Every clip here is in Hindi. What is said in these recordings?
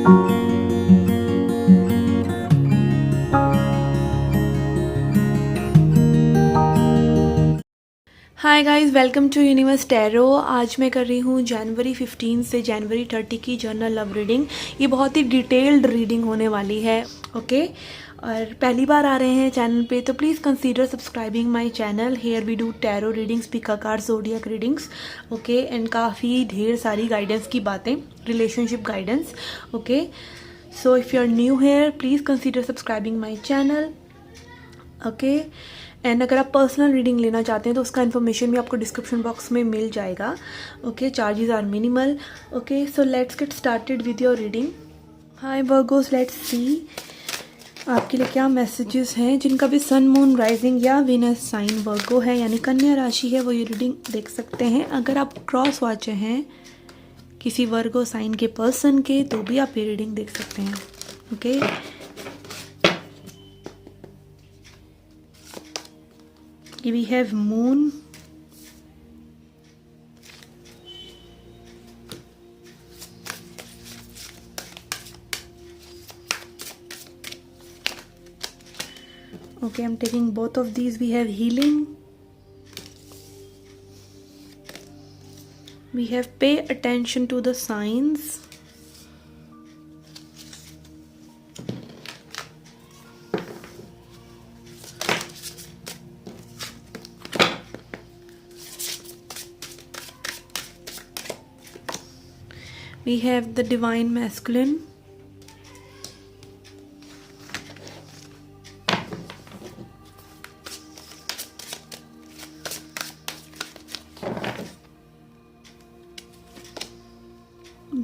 Hi guys, welcome to universe tarot. आज मैं कर रही हूँ जनवरी 15 से जनवरी 30 की जनरल लव रीडिंग। ये बहुत ही डिटेल्ड रीडिंग होने वाली है, ओके। और पहली बार आ रहे हैं चैनल पे तो please consider subscribing my channel. Here we do tarot readings, pick a card, zodiac readings, okay. And काफ़ी ढेर सारी गाइडेंस की बातें, relationship guidance, okay. So if you are new here please consider subscribing my channel, okay. And अगर आप पर्सनल रीडिंग लेना चाहते हैं तो उसका इन्फॉर्मेशन भी आपको डिस्क्रिप्शन बॉक्स में मिल जाएगा, okay. Charges are minimal, okay. So let's get started with your reading. Hi Virgos, let's see आपके लिए क्या मैसेजेस हैं। जिनका भी सन, मून, राइजिंग या वीनस साइन वर्गो है यानी कन्या राशि है, वो ये रीडिंग देख सकते हैं। अगर आप क्रॉस वॉचर हैं किसी वर्गो साइन के पर्सन के तो भी आप ये रीडिंग देख सकते हैं, okay. We have moon, okay, I'm taking both of these. We have healing, we have pay attention to the signs, we have the divine masculine,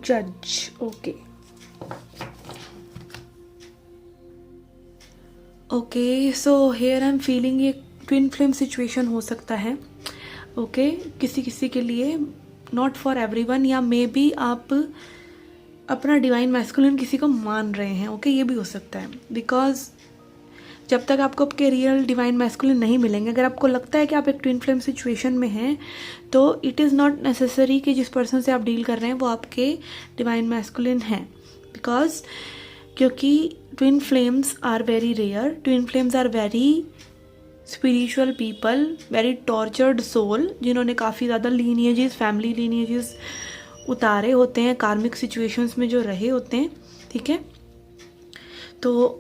judge, okay, okay. So here I am feeling ये ट्विन फ्लेम सिचुएशन हो सकता है, ओके। किसी के लिए, नॉट फॉर एवरीवन, या मे बी आप अपना डिवाइन मैस्कुलिन किसी को मान रहे हैं, ओके। ये भी हो सकता है बिकॉज जब तक आपको आपके रियल डिवाइन मैस्कुलिन नहीं मिलेंगे, अगर आपको लगता है कि आप एक ट्विन फ्लेम सिचुएशन में हैं तो इट इज़ नॉट नेसेसरी कि जिस पर्सन से आप डील कर रहे हैं वो आपके डिवाइन मैस्कुलिन हैं, बिकॉज क्योंकि twin flames are very rare, twin flames are very spiritual people, very tortured soul, जिन्होंने काफ़ी ज़्यादा लीनिएजेस, फैमिली लीनिएजेस उतारे होते हैं, कार्मिक सिचुएशंस में जो रहे होते हैं, ठीक है। तो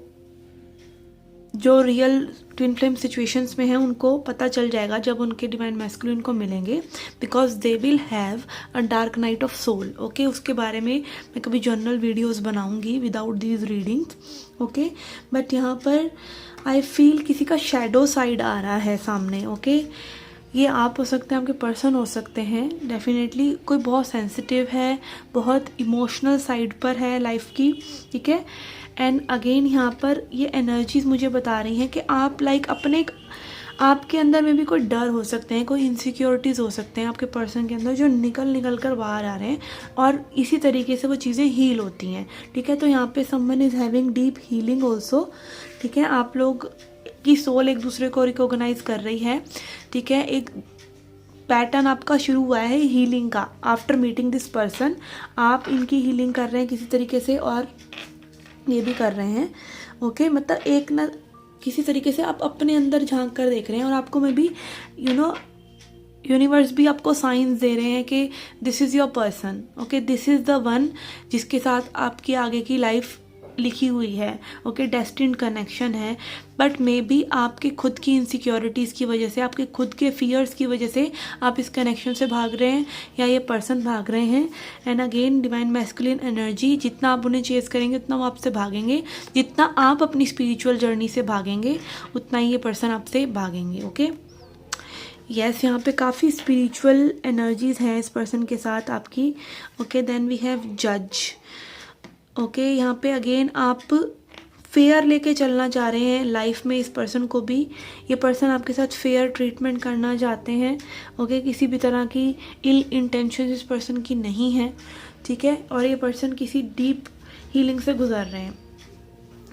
जो रियल ट्विन फ्लेम सिचुएशंस में हैं उनको पता चल जाएगा जब उनके डिवाइन मैस्कुलिन को मिलेंगे, because they will have a dark night of soul, okay. उसके बारे में मैं कभी जर्नल वीडियोस बनाऊंगी without these readings, okay. But यहाँ पर आई फील किसी का शैडो साइड आ रहा है सामने, ओके। ये आप हो सकते हैं, आपके पर्सन हो सकते हैं, डेफिनेटली कोई बहुत सेंसिटिव है, बहुत इमोशनल साइड पर है लाइफ की, ठीक है। एंड अगेन यहाँ पर ये एनर्जीज मुझे बता रही हैं कि आप लाइक अपने, आपके अंदर में भी कोई डर हो सकते हैं, कोई इनसिक्योरिटीज़ हो सकते हैं आपके पर्सन के अंदर जो निकल कर बाहर आ रहे हैं, और इसी तरीके से वो चीज़ें हील होती हैं, ठीक है। तो यहाँ पे someone is having deep healing also, ठीक है। आप लोग की सोल एक दूसरे को रिकॉग्नाइज कर रही है, ठीक है। एक पैटर्न आपका शुरू हुआ है हीलिंग का आफ्टर मीटिंग दिस पर्सन। आप इनकी हीलिंग कर रहे हैं किसी तरीके से और ये भी कर रहे हैं, ओके। मतलब एक ना किसी तरीके से आप अपने अंदर झांक कर देख रहे हैं और आपको में भी यूनिवर्स भी आपको साइंस दे रहे हैं कि this is your person, okay, this is the one जिसके साथ आपकी आगे की लाइफ लिखी हुई है, ओके। डेस्टिन्ड कनेक्शन है, बट मे बी आपके खुद की इनसिक्योरिटीज़ की वजह से, आपके खुद के फियर्स की वजह से आप इस कनेक्शन से भाग रहे हैं या ये पर्सन भाग रहे हैं। And again divine masculine energy, जितना आप उन्हें चेस करेंगे उतना वो आपसे भागेंगे, जितना आप अपनी स्पिरिचुअल जर्नी से भागेंगे उतना ही ये पर्सन आपसे भागेंगे, ओके। यस, यहाँ पे काफ़ी स्पिरिचुअल एनर्जीज हैं इस पर्सन के साथ आपकी, ओके। देन वी हैव जज, ओके। यहाँ पे अगेन आप फेयर लेके चलना चाह रहे हैं लाइफ में, इस पर्सन को भी, ये पर्सन आपके साथ फेयर ट्रीटमेंट करना चाहते हैं, ओके। किसी भी तरह की इल इंटेंशन इस पर्सन की नहीं है, ठीक है। और ये पर्सन किसी डीप हीलिंग से गुजर रहे हैं,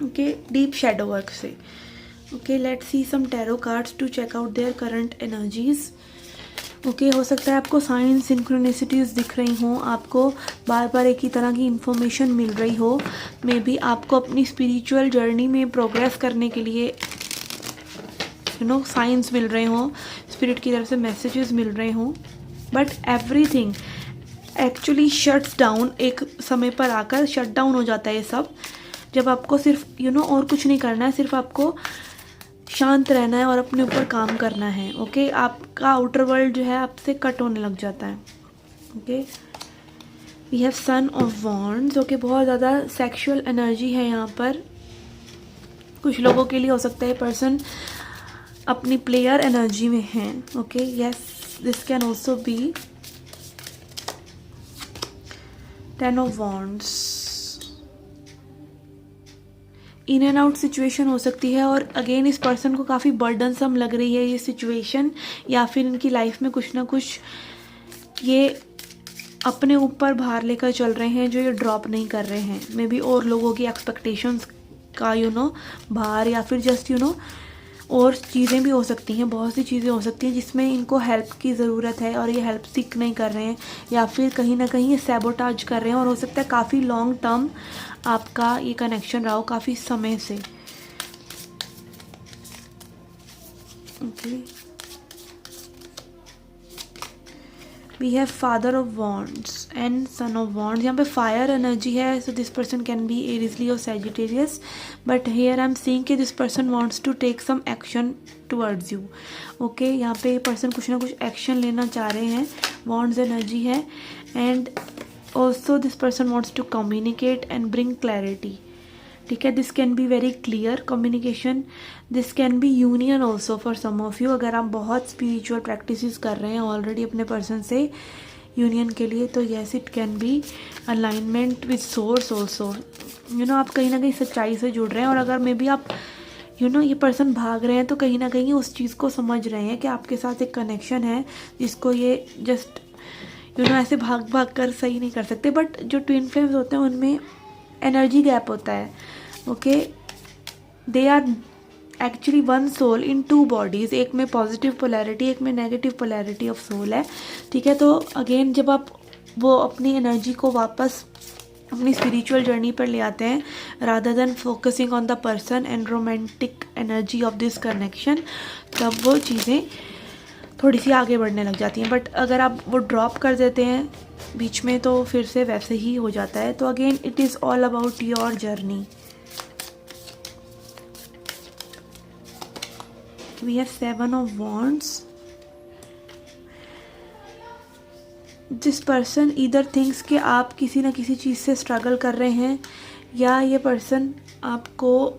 ओके, डीप शैडो वर्क से, okay. Let's see some tarot cards to check out their current energies, okay हो सकता है आपको साइंस सिंक्रोनिसिटीज़ दिख रही हों, आपको बार बार एक ही तरह की इन्फॉर्मेशन मिल रही हो, मे बी आपको अपनी स्पिरिचुअल जर्नी में प्रोग्रेस करने के लिए साइंस मिल रहे हों, स्पिरिट की तरफ से मैसेजेस मिल रहे हों, but everything actually shuts down, एक समय पर आकर शट डाउन हो जाता है ये सब, जब आपको सिर्फ और कुछ नहीं करना है, सिर्फ आपको शांत रहना है और अपने ऊपर काम करना है। ओके आपका आउटर वर्ल्ड जो है आपसे कट होने लग जाता है। Okay we have sun of wands. Okay बहुत ज़्यादा सेक्सुअल एनर्जी है यहाँ पर। कुछ लोगों के लिए हो सकता है पर्सन अपनी प्लेयर एनर्जी में है। Okay yes this can also be 10 of wands. In and out situation हो सकती है और अगेन इस पर्सन को काफ़ी बर्डनसम लग रही है ये सिचुएशन, या फिर इनकी लाइफ में कुछ ना कुछ ये अपने ऊपर भार लेकर चल रहे हैं जो ये ड्रॉप नहीं कर रहे हैं। मे बी और लोगों की एक्सपेक्टेशंस का भार, या फिर जस्ट और चीज़ें भी हो सकती हैं, बहुत सी चीज़ें हो सकती हैं जिसमें इनको हेल्प की ज़रूरत है और ये हेल्प सीख नहीं कर रहे हैं, या फिर कहीं ना कहीं ये सैबोटाज कर रहे हैं। और हो सकता है काफ़ी लॉन्ग टर्म आपका ये कनेक्शन रहा हो, काफ़ी समय से। Okay we have father of wands and son of wands. यहाँ पे फायर एनर्जी है, so this person can be Aries और Sagittarius, but here I am seeing कि this person wants to take some action towards you. Okay यहाँ पे पर्सन कुछ ना कुछ एक्शन लेना चाह रहे हैं, वॉन्ड्स एनर्जी है, and also this person wants to communicate and bring clarity. ठीक है this can be very clear communication, this can be union also for some of you. अगर आप बहुत स्पिरिचुअल प्रैक्टिसेस कर रहे हैं ऑलरेडी अपने पर्सन से यूनियन के लिए, तो yes it can be alignment with source also. आप कहीं ना कहीं सच्चाई से जुड़ रहे हैं, और अगर मे बी आप ये पर्सन भाग रहे हैं तो कहीं ना कहीं उस चीज़ को समझ रहे हैं कि आपके साथ एक कनेक्शन है जिसको ये जस्ट ऐसे भाग भाग कर सही नहीं कर सकते। बट जो ट्विन फ्लेम्स होते हैं उनमें एनर्जी गैप होता है। Okay they are actually one soul in two bodies, एक में पॉजिटिव पोलैरिटी, एक में नेगेटिव पोलैरिटी ऑफ सोल है। ठीक है तो अगेन जब आप वो अपनी एनर्जी को वापस अपनी स्पिरिचुअल जर्नी पर ले आते हैं, rather than focusing on the person and romantic energy of this connection, तब वो चीज़ें थोड़ी सी आगे बढ़ने लग जाती हैं। बट अगर आप वो ड्रॉप कर देते हैं बीच में तो फिर से वैसे ही हो जाता है। तो again it is all about your journey. We have 7 of wands. This person either thinks कि आप किसी न किसी चीज़ से स्ट्रगल कर रहे हैं, या ये पर्सन आपको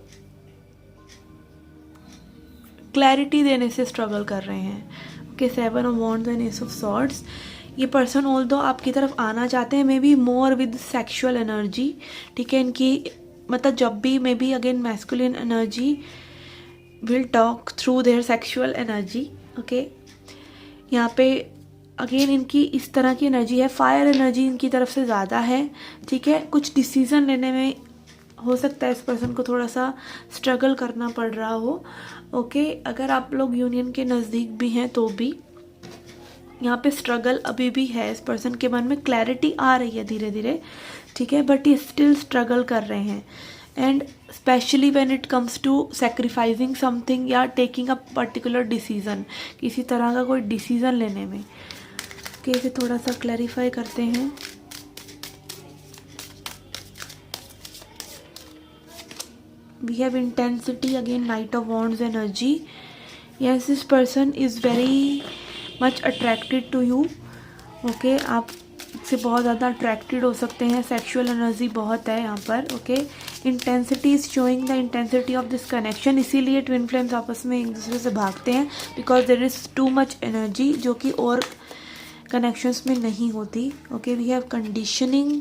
क्लैरिटी देने से स्ट्रगल कर रहे हैं। Okay 7 of wands and S of swords. ये पर्सन ऑल्दो आपकी तरफ आना चाहते हैं, may be more with sexual energy. ठीक है इनकी मतलब जब भी may be again masculine energy will talk through their sexual energy. Okay यहाँ पे अगेन इनकी इस तरह की एनर्जी है, फायर एनर्जी इनकी तरफ से ज़्यादा है। ठीक है कुछ डिसीज़न लेने में हो सकता है इस पर्सन को थोड़ा सा स्ट्रगल करना पड़ रहा हो। ओके अगर आप लोग यूनियन के नज़दीक भी हैं तो भी यहाँ पे स्ट्रगल अभी भी है इस पर्सन के मन में। क्लैरिटी आ रही है धीरे धीरे, ठीक है, बट ये स्टिल स्ट्रगल कर रहे हैं। And specially when it comes to sacrificing something या टेकिंग अ पर्टिकुलर डिसीज़न, किसी तरह का कोई डिसीज़न लेने में। ओके इसे थोड़ा सा क्लैरिफाई करते हैं। We have intensity again, Knight of Wands energy. Yes, this person is very much attracted to you. Okay, आप से बहुत ज़्यादा अट्रैक्टेड हो सकते हैं, सेक्सुअल एनर्जी बहुत है यहाँ पर। Okay intensity is showing the intensity of this connection, इसीलिए ट्विन फ्लेम्स आपस में एक दूसरे से भागते हैं, because there is too much energy जो कि और कनेक्शंस में नहीं होती। Okay we have conditioning.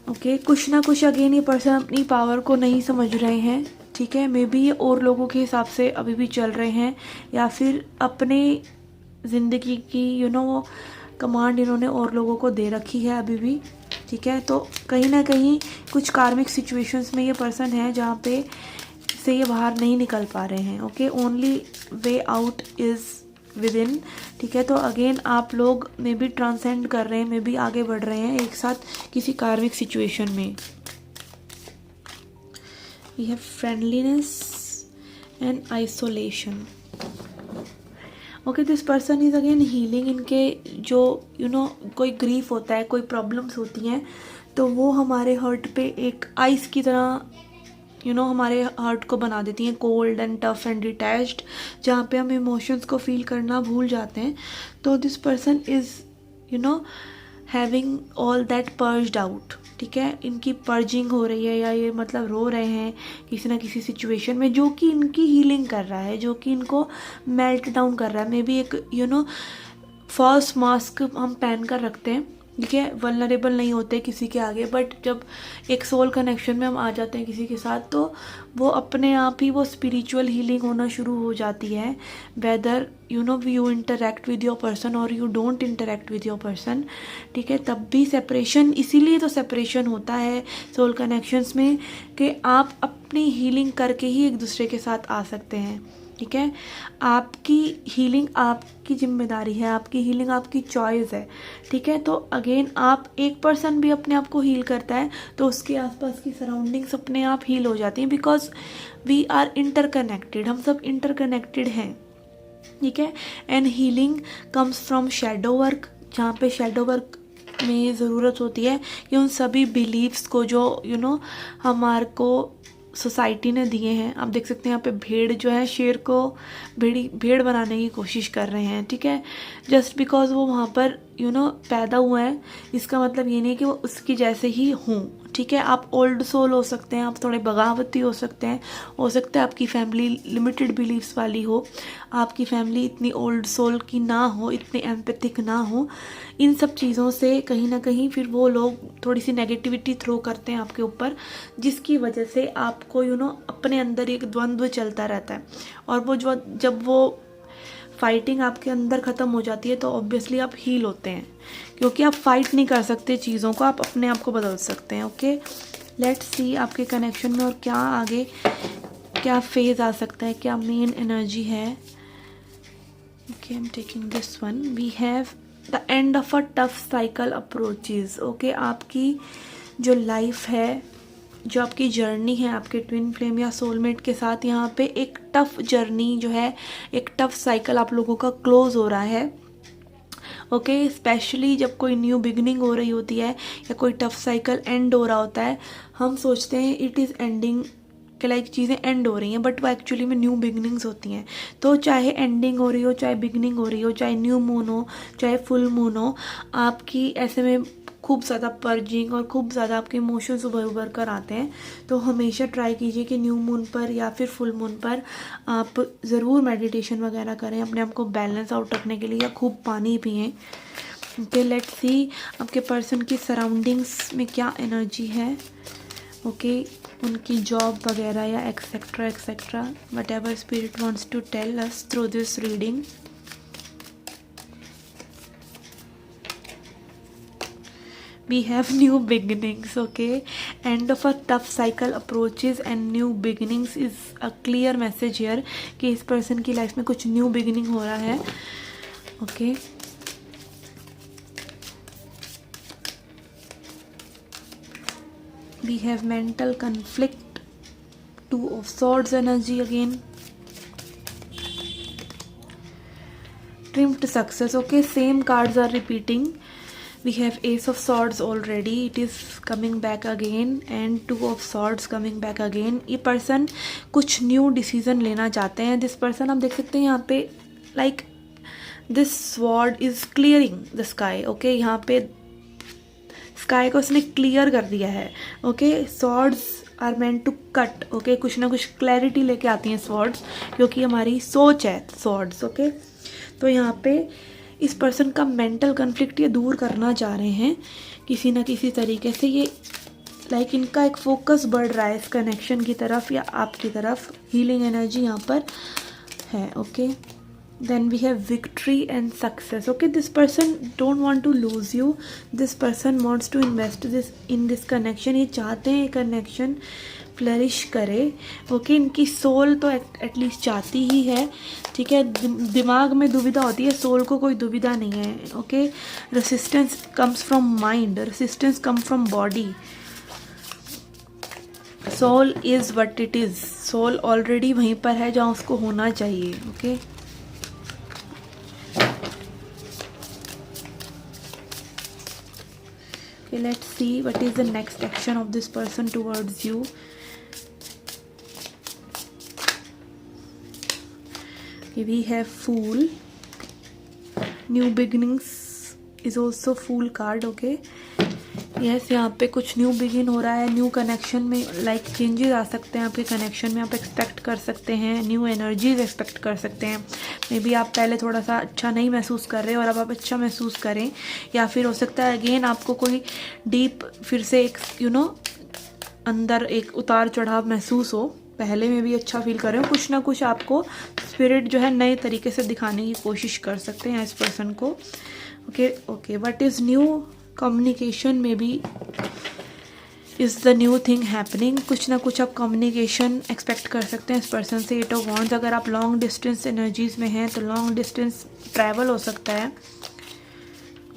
Okay कुछ ना कुछ अगेन ये पर्सन अपनी पावर को नहीं समझ रहे हैं। ठीक है मे बी ये और लोगों के हिसाब से अभी भी चल रहे हैं, या फिर अपने ज़िंदगी की वो कमांड इन्होंने और लोगों को दे रखी है अभी भी। ठीक है तो कहीं ना कहीं कुछ कार्मिक सिचुएशंस में ये पर्सन है जहाँ पे से ये बाहर नहीं निकल पा रहे हैं। Okay only way out is with in, ठीक है। तो अगेन आप लोग मे बी ट्रांसेंड कर रहे हैं, मे बी आगे बढ़ रहे हैं एक साथ किसी कार्मिक सिचुएशन में। We have friendliness and isolation. Okay, this person is again healing. इनके जो कोई ग्रीफ होता है, कोई प्रॉब्लम्स होती हैं, तो वो हमारे हर्ट पे एक आइस की तरह हमारे हार्ट को बना देती हैं cold and tough and detached, जहाँ पे हम इमोशंस को फील करना भूल जाते हैं। तो this person is having all that purged out, ठीक है। इनकी पर्जिंग हो रही है, या ये मतलब रो रहे हैं किसी ना किसी सिचुएशन में, जो कि इनकी हीलिंग कर रहा है, जो कि इनको मेल्ट डाउन कर रहा है। मे बी एक फॉल्स मास्क हम पहन कर रखते हैं, ठीक है, वल्नरेबल नहीं होते किसी के आगे, बट जब एक सोल कनेक्शन में हम आ जाते हैं किसी के साथ, तो वो अपने आप ही वो स्पिरिचुअल हीलिंग होना शुरू हो जाती है। Whether you interact with your person और you don't interact with your person, ठीक है, तब भी सेपरेशन, इसीलिए तो सेपरेशन होता है सोल कनेक्शंस में, कि आप अपनी हीलिंग करके ही एक दूसरे के साथ आ सकते हैं, ठीक है। आपकी हीलिंग आपकी जिम्मेदारी है, आपकी हीलिंग आपकी चॉइस है, ठीक है। तो अगेन आप एक पर्सन भी अपने आप को हील करता है तो उसके आसपास की सराउंडिंग्स अपने आप हील हो जाती हैं, बिकॉज वी आर इंटरकनेक्टेड, हम सब इंटरकनेक्टेड हैं, ठीक है। And healing comes from shadow work, जहाँ पे शैडो वर्क में ज़रूरत होती है कि उन सभी बिलीव्स को जो हमारे को सोसाइटी ने दिए हैं। आप देख सकते हैं यहाँ पे भेड़ जो है शेर को भेड़ बनाने की कोशिश कर रहे हैं, ठीक है। जस्ट बिकॉज वो वहाँ पर पैदा हुआ है, इसका मतलब ये नहीं कि वो उसकी जैसे ही हों, ठीक है। आप ओल्ड सोल हो सकते हैं, आप थोड़े बगावती हो सकते हैं, हो सकता है आपकी फैमिली लिमिटेड बिलीव्स वाली हो, आपकी फैमिली इतनी ओल्ड सोल की ना हो, इतनी एम्पैथिक ना हो। इन सब चीज़ों से कहीं ना कहीं फिर वो लोग थोड़ी सी नेगेटिविटी थ्रो करते हैं आपके ऊपर, जिसकी वजह से आपको अपने अंदर एक द्वंद्व चलता रहता है। और वो जब वो फाइटिंग आपके अंदर ख़त्म हो जाती है तो ऑब्वियसली आप हील होते हैं, क्योंकि आप फाइट नहीं कर सकते चीज़ों को, आप अपने आप को बदल सकते हैं। ओके, लेट्स सी आपके कनेक्शन में और क्या आगे क्या फेज आ सकता है, क्या मेन एनर्जी है। Okay, I am taking this one. We have the end of a tough cycle approaches. Okay, आपकी जो लाइफ है, जो आपकी जर्नी है आपके ट्विन फ्लेम या सोलमेट के साथ, यहाँ पे एक टफ जर्नी जो है, एक टफ साइकिल आप लोगों का क्लोज हो रहा है। ओके, स्पेशली जब कोई न्यू बिगनिंग हो रही होती है या कोई टफ साइकिल एंड हो रहा होता है, हम सोचते हैं इट इज़ एंडिंग, कि लाइक चीज़ें एंड हो रही हैं, बट वो एक्चुअली में न्यू बिगनिंग्स होती हैं। तो चाहे एंडिंग हो रही हो, चाहे बिगनिंग हो रही हो, चाहे न्यू मून हो, चाहे फुल मून हो, आपकी ऐसे में खूब ज़्यादा पर्जिंग और खूब ज़्यादा आपके इमोशंस उभर कर आते हैं। तो हमेशा ट्राई कीजिए कि न्यू मून पर या फिर फुल मून पर आप ज़रूर मेडिटेशन वगैरह करें अपने आप को बैलेंस आउट रखने के लिए, या खूब पानी पिएं। ओके, लेट्स सी आपके पर्सन की सराउंडिंग्स में क्या एनर्जी है। ओके, उनकी जॉब वगैरह या etcetera etcetera, whatever spirit wants to tell us through this reading. We have new beginnings. Okay, end of a tough cycle approaches and new beginnings is a clear message here कि इस person की life में कुछ new beginning हो रहा है। Okay, we have mental conflict, two of swords energy again, trimmed success. Okay, same cards are repeating. We have ace of swords already, it is coming back again, and two of swords coming back again. ये person कुछ न्यू डिसीजन लेना चाहते हैं। दिस पर्सन आप देख सकते हैं यहाँ पे like this sword is clearing the sky. Okay, यहाँ पे स्काई को उसने क्लियर कर दिया है। Okay, swords are meant to cut. Okay, कुछ ना कुछ क्लैरिटी लेके आती हैं स्वॉर्ड्स, क्योंकि हमारी सोच है स्वॉर्ड्स। ओके, तो यहाँ पे इस पर्सन का मेंटल कन्फ्लिक्ट ये दूर करना चाह रहे हैं किसी ना किसी तरीके से। ये लाइक इनका एक फोकस बढ़ रहा है इस कनेक्शन की तरफ या आपकी तरफ। हीलिंग एनर्जी यहाँ पर है। Okay, then we have victory and success. Okay, this person don't want to lose you, this person wants to invest this in this connection. ये चाहते हैं ये कनेक्शन फ्लरिश करे। ओके, इनकी सोल तो एटलीस्ट चाहती ही है, ठीक है। दिमाग में दुविधा होती है, सोल को कोई दुविधा नहीं है। Okay, resistance comes from mind, resistance come from body. Soul is what it is, soul already वहीं पर है जहाँ उसको होना चाहिए। Okay, okay, let's see what is the next action of this person towards you. Okay, we have Fool. New beginnings is also Fool card. Okay, yes, यहाँ पे कुछ न्यू बिगिन हो रहा है, न्यू कनेक्शन में लाइक चेंजेस आ सकते हैं आपके कनेक्शन में, आप एक्सपेक्ट कर सकते हैं, न्यू एनर्जीज एक्सपेक्ट कर सकते हैं। मे बी आप पहले थोड़ा सा अच्छा नहीं महसूस कर रहे और अब आप अच्छा महसूस करें, या फिर हो सकता है अगेन आपको कोई डीप फिर से एक अंदर एक उतार चढ़ाव महसूस हो। पहले में भी अच्छा फील कर रहे हो, कुछ ना कुछ आपको स्पिरिट जो है नए तरीके से दिखाने की कोशिश कर सकते हैं इस पर्सन को। Okay, what is new communication में भी is the new thing happening. कुछ ना कुछ आप कम्युनिकेशन एक्सपेक्ट कर सकते हैं इस पर्सन से। 8 ऑफ वॉन्ड्स, अगर आप लॉन्ग डिस्टेंस एनर्जीज में हैं तो लॉन्ग डिस्टेंस ट्रैवल हो सकता है।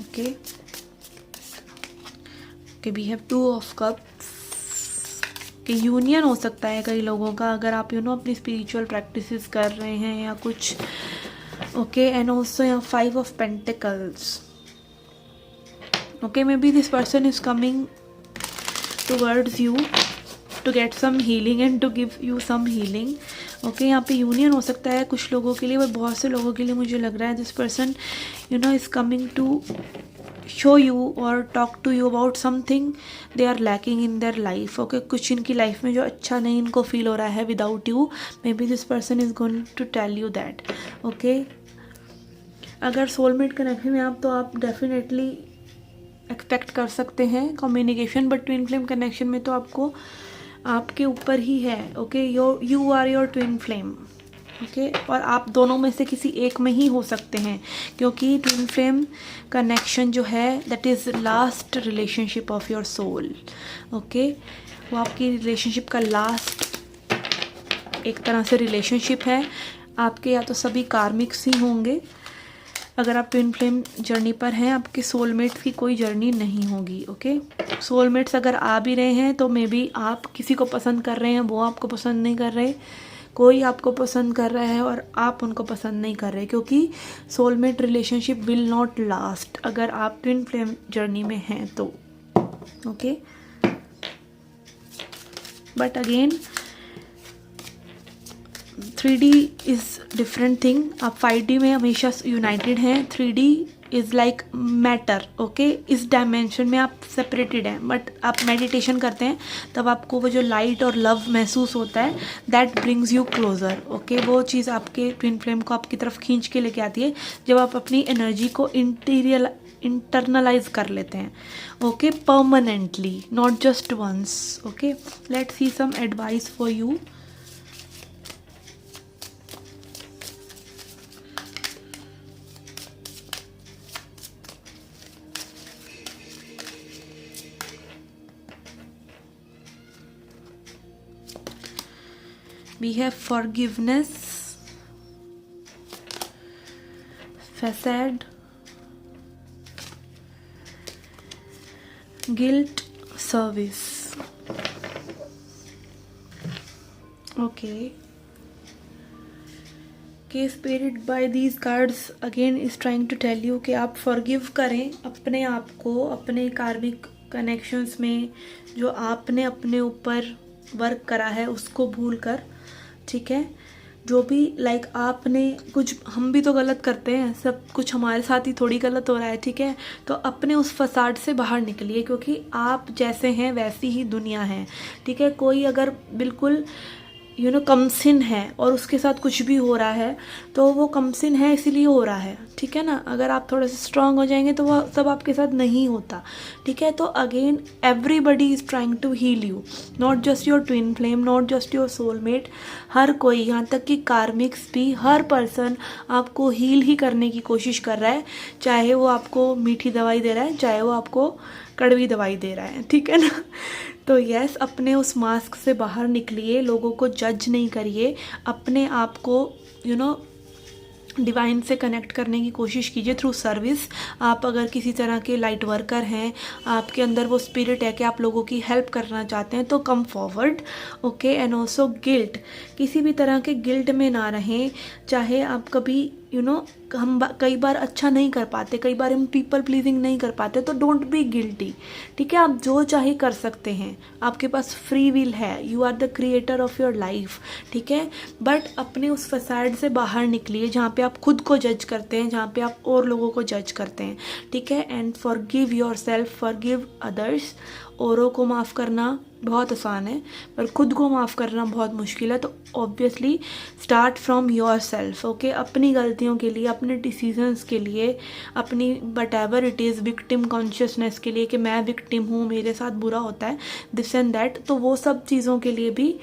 Okay, we have 2 of cups कि यूनियन हो सकता है कई लोगों का, अगर आप अपनी स्पिरिचुअल प्रैक्टिसेस कर रहे हैं या कुछ। ओके, एंड ऑल्सो यहाँ 5 of pentacles. Okay, maybe this person is coming towards you to get some healing and to give you some healing. Okay, यहाँ पे यूनियन हो सकता है कुछ लोगों के लिए, और बहुत से लोगों के लिए मुझे लग रहा है this person is coming to show you or talk to you about something they are lacking in their life. Okay, कुछ इनकी लाइफ में जो अच्छा नहीं इनको फील हो रहा है without you, maybe this person is going to tell you that. Okay, अगर सोलमेट कनेक्शन में आप, तो आप डेफिनेटली एक्सपेक्ट कर सकते हैं communication, but twin flame connection में तो आपको आपके ऊपर ही है। Okay, you are your twin flame. Okay, और आप दोनों में से किसी एक में ही हो सकते हैं, क्योंकि ट्विन फ्लेम कनेक्शन जो है that is last relationship of your soul. Okay, वो आपकी रिलेशनशिप का लास्ट एक तरह से रिलेशनशिप है। आपके या तो सभी कार्मिक्स ही होंगे, अगर आप ट्विन फ्लेम जर्नी पर हैं, आपके सोलमेट्स की कोई जर्नी नहीं होगी। ओके, सोलमेट्स अगर आ भी रहे हैं तो मे बी आप किसी को पसंद कर रहे हैं, वो आपको पसंद नहीं कर रहे, कोई आपको पसंद कर रहा है और आप उनको पसंद नहीं कर रहे, क्योंकि soulmate relationship will not last अगर आप ट्विन फ्लेम जर्नी में हैं तो। Okay, but again 3D is different thing. आप 5D में हमेशा यूनाइटेड हैं, 3D is like matter. Okay, इस डायमेंशन में आप सेपरेटेड हैं, बट आप मेडिटेशन करते हैं तब आपको वो जो लाइट और लव महसूस होता है that brings you closer. Okay, वो चीज़ आपके ट्विन फ्लेम को आपकी तरफ खींच के लेके आती है जब आप अपनी एनर्जी को इंटरनलाइज कर लेते हैं। Okay, permanently, not just once. Okay, let's see some advice for you. We have forgiveness, facade, guilt, service. Okay. Spirit by these cards again is trying to tell you कि आप forgive करें अपने आप को, अपने कार्मिक कनेक्शंस में जो आपने अपने ऊपर वर्क करा है उसको भूल कर। ठीक है, जो भी लाइक आपने कुछ, हम भी तो गलत करते हैं, सब कुछ हमारे साथ ही थोड़ी गलत हो रहा है। ठीक है, तो अपने उस फसाड से बाहर निकलिए, क्योंकि आप जैसे हैं वैसी ही दुनिया है। ठीक है, कोई अगर बिल्कुल कमसिन है और उसके साथ कुछ भी हो रहा है तो वो कमसिन है इसीलिए हो रहा है। ठीक है ना, अगर आप थोड़े से स्ट्रांग हो जाएंगे तो वो सब आपके साथ नहीं होता। ठीक है, तो again everybody is trying to heal you, not just your twin flame, not just your soulmate, हर कोई, यहाँ तक कि कार्मिक्स भी, हर पर्सन आपको हील ही करने की कोशिश कर रहा है, चाहे वो आपको मीठी दवाई दे रहा है, चाहे वो आपको कड़वी दवाई दे रहा है, ठीक है ना। तो यस, अपने उस मास्क से बाहर निकलिए, लोगों को जज नहीं करिए, अपने आप को डिवाइन से कनेक्ट करने की कोशिश कीजिए थ्रू सर्विस। आप अगर किसी तरह के लाइट वर्कर हैं, आपके अंदर वो स्पिरिट है कि आप लोगों की हेल्प करना चाहते हैं, तो come forward, okay. And also guilt, किसी भी तरह के गिल्ट में ना रहें। चाहे आप कभी हम कई बार अच्छा नहीं कर पाते, कई बार हम पीपल प्लीजिंग नहीं कर पाते, तो डोंट बी गिल्टी, ठीक है। आप जो चाहे कर सकते हैं, आपके पास फ्री विल है, you are the creator of your life, ठीक है। बट अपने उस फसाड से बाहर निकलिए जहाँ पे आप खुद को जज करते हैं, जहाँ पे आप और लोगों को जज करते हैं, ठीक है। And forgive your self, forgive others. औरों को माफ़ करना बहुत आसान है, पर खुद को माफ़ करना बहुत मुश्किल है। तो obviously start from your self, okay. अपनी गलतियों के लिए, अपने डिसीजंस के लिए, अपनी what ever it is victim consciousness के लिए कि मैं विक्टिम हूँ, मेरे साथ बुरा होता है, दिस एंड दैट, तो वो सब चीज़ों के लिए भी,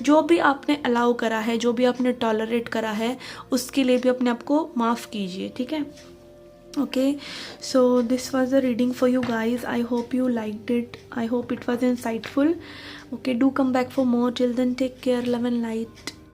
जो भी आपने अलाउ करा है, जो भी आपने टॉलरेट करा है, उसके लिए भी अपने आप को माफ़ कीजिए, ठीक है। Okay, so this was a reading for you guys. I hope you liked it. I hope it was insightful. Okay, do come back for more. Till then, take care, love and light.